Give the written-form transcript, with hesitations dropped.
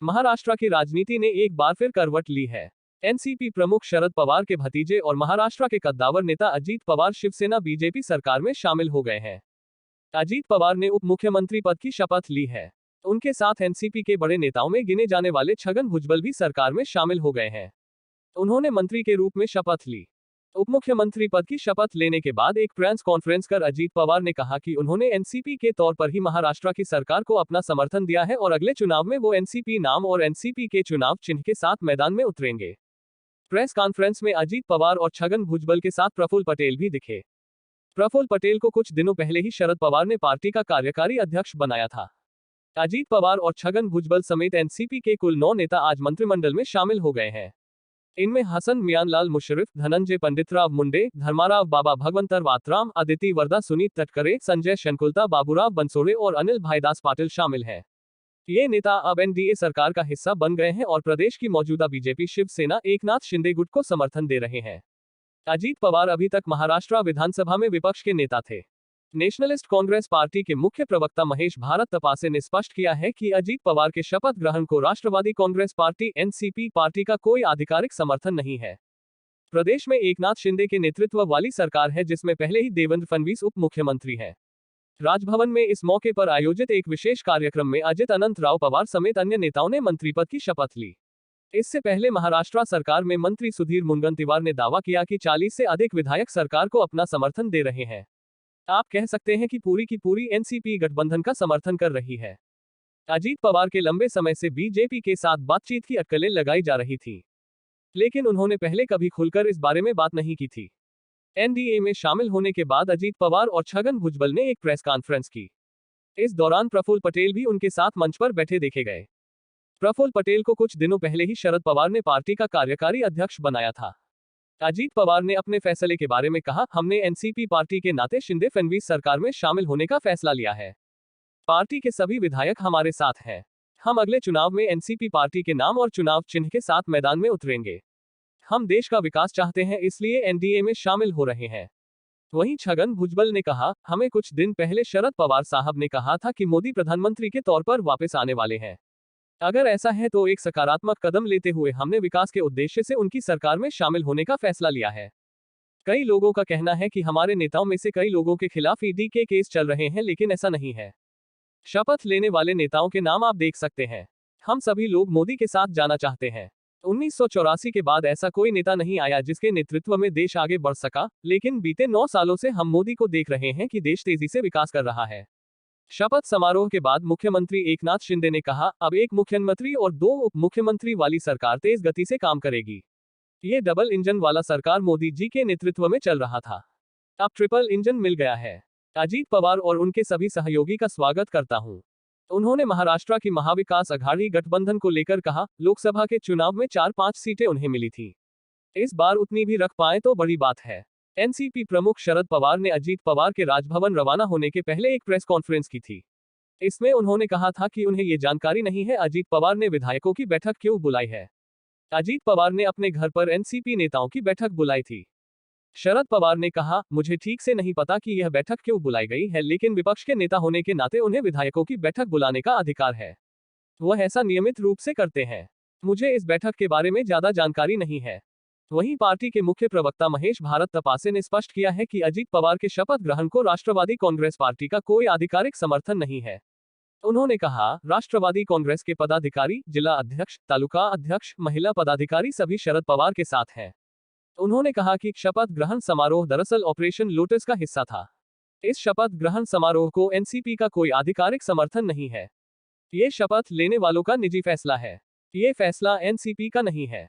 महाराष्ट्र की राजनीति ने एक बार फिर करवट ली है। एनसीपी प्रमुख शरद पवार के भतीजे और महाराष्ट्र के कद्दावर नेता अजीत पवार शिवसेना बीजेपी सरकार में शामिल हो गए हैं। अजीत पवार ने उप मुख्यमंत्री पद की शपथ ली है। उनके साथ एनसीपी के बड़े नेताओं में गिने जाने वाले छगन भुजबल भी सरकार में शामिल हो गए हैं। उन्होंने मंत्री के रूप में शपथ ली। उप मुख्यमंत्री पद की शपथ लेने के बाद एक प्रेस कॉन्फ्रेंस कर अजीत पवार ने कहा कि उन्होंने एनसीपी के तौर पर ही महाराष्ट्र की सरकार को अपना समर्थन दिया है और अगले चुनाव में वो एनसीपी नाम और एनसीपी के चुनाव चिन्ह के साथ मैदान में उतरेंगे। प्रेस कॉन्फ्रेंस में अजीत पवार और छगन भुजबल के साथ प्रफुल्ल पटेल भी दिखे। प्रफुल्ल पटेल को कुछ दिनों पहले ही शरद पवार ने पार्टी का कार्यकारी अध्यक्ष बनाया था। अजीत पवार और छगन भुजबल समेत एनसीपी के कुल 9 नेता आज मंत्रिमंडल में शामिल हो गए हैं। इनमें हसन मियानलाल मुशर्रफ, धनंजय पंडितराव मुंडे, धर्माराव बाबा भगवंतर वातराम, अदिति वर्दा, सुनीत तटकरे, संजय शंकुलता, बाबूराव बनसोड़े और अनिल भाईदास पाटिल शामिल हैं। ये नेता अब एनडीए सरकार का हिस्सा बन गए हैं और प्रदेश की मौजूदा बीजेपी शिवसेना एकनाथ शिंदे गुट को समर्थन दे रहे हैं। अजीत पवार अभी तक महाराष्ट्र विधानसभा में विपक्ष के नेता थे। नेशनलिस्ट कांग्रेस पार्टी के मुख्य प्रवक्ता महेश भारत तपासे ने स्पष्ट किया है कि अजीत पवार के शपथ ग्रहण को राष्ट्रवादी कांग्रेस पार्टी एनसीपी पार्टी का कोई आधिकारिक समर्थन नहीं है। प्रदेश में एकनाथ शिंदे के नेतृत्व वाली सरकार है जिसमें पहले ही देवेंद्र फडणवीस उप मुख्यमंत्री हैं। राजभवन में इस मौके पर आयोजित एक विशेष कार्यक्रम में अजित अनंत राव पवार समेत अन्य नेताओं ने मंत्री पद की शपथ ली। इससे पहले महाराष्ट्र सरकार में मंत्री सुधीर मुनगंटीवार ने दावा किया कि 40 से अधिक विधायक सरकार को अपना समर्थन दे रहे हैं। आप कह सकते हैं कि पूरी की पूरी एनसीपी गठबंधन का समर्थन कर रही है। अजीत पवार के लंबे समय से बीजेपी के साथ बातचीत की अटकलें लगाई जा रही थी, लेकिन उन्होंने पहले कभी खुलकर इस बारे में बात नहीं की थी। एनडीए में शामिल होने के बाद अजीत पवार और छगन भुजबल ने एक प्रेस कॉन्फ्रेंस की। इस दौरान प्रफुल्ल पटेल भी उनके साथ मंच पर बैठे देखे गए। प्रफुल्ल पटेल को कुछ दिनों पहले ही शरद पवार ने पार्टी का कार्यकारी अध्यक्ष बनाया था। अजीत पवार ने अपने फैसले के बारे में कहा, हमने एनसीपी पार्टी के नाते शिंदे फडणवीस सरकार में शामिल होने का फैसला लिया है। पार्टी के सभी विधायक हमारे साथ हैं। हम अगले चुनाव में एनसीपी पार्टी के नाम और चुनाव चिन्ह के साथ मैदान में उतरेंगे। हम देश का विकास चाहते हैं, इसलिए एनडीए में शामिल हो रहे हैं। वहीं छगन भुजबल ने कहा, हमें कुछ दिन पहले शरद पवार साहब ने कहा था कि मोदी प्रधानमंत्री के तौर पर वापस आने वाले हैं। अगर ऐसा है तो एक सकारात्मक कदम लेते हुए हमने विकास के उद्देश्य से उनकी सरकार में शामिल होने का फैसला लिया है। कई लोगों का कहना है कि हमारे नेताओं में से कई लोगों के खिलाफ ईडी के केस चल रहे हैं, लेकिन ऐसा नहीं है। शपथ लेने वाले नेताओं के नाम आप देख सकते हैं। हम सभी लोग मोदी के साथ जाना चाहते हैं। 1984 के बाद ऐसा कोई नेता नहीं आया जिसके नेतृत्व में देश आगे बढ़ सका, लेकिन बीते 9 सालों से हम मोदी को देख रहे हैं कि देश तेजी से विकास कर रहा है। शपथ समारोह के बाद मुख्यमंत्री एकनाथ शिंदे ने कहा, अब एक मुख्यमंत्री और 2 उप मुख्यमंत्री वाली सरकार तेज गति से काम करेगी। ये डबल इंजन वाला सरकार मोदी जी के नेतृत्व में चल रहा था, अब ट्रिपल इंजन मिल गया है। अजीत पवार और उनके सभी सहयोगी का स्वागत करता हूं। उन्होंने महाराष्ट्र की महाविकास अघाड़ी गठबंधन को लेकर कहा, लोकसभा के चुनाव में 4-5 सीटें उन्हें मिली थी। इस बार उतनी भी रख पाए तो बड़ी बात है। एनसीपी प्रमुख शरद पवार ने अजीत पवार के राजभवन रवाना होने के पहले एक प्रेस कॉन्फ्रेंस की थी। इसमें उन्होंने कहा था कि उन्हें ये जानकारी नहीं है अजीत पवार ने विधायकों की बैठक क्यों बुलाई है। अजीत पवार ने अपने घर पर एनसीपी नेताओं की बैठक बुलाई थी। शरद पवार ने कहा, मुझे ठीक से नहीं पता कि यह बैठक क्यों बुलाई गई है, लेकिन विपक्ष के नेता होने के नाते उन्हें विधायकों की बैठक बुलाने का अधिकार है। वह ऐसा नियमित रूप से करते हैं। मुझे इस बैठक के बारे में ज्यादा जानकारी नहीं है। वहीं पार्टी के मुख्य प्रवक्ता महेश भारत तपासे ने स्पष्ट किया है कि अजीत पवार के शपथ ग्रहण को राष्ट्रवादी कांग्रेस पार्टी का कोई आधिकारिक समर्थन नहीं है। उन्होंने कहा, राष्ट्रवादी कांग्रेस के पदाधिकारी, जिला अध्यक्ष, तालुका अध्यक्ष, महिला पदाधिकारी सभी शरद पवार के साथ हैं। उन्होंने कहा कि शपथ ग्रहण समारोह दरअसल ऑपरेशन लोटस का हिस्सा था। इस शपथ ग्रहण समारोह को एनसीपी का कोई आधिकारिक समर्थन नहीं है। ये शपथ लेने वालों का निजी फैसला है। ये फैसला एनसीपी का नहीं है।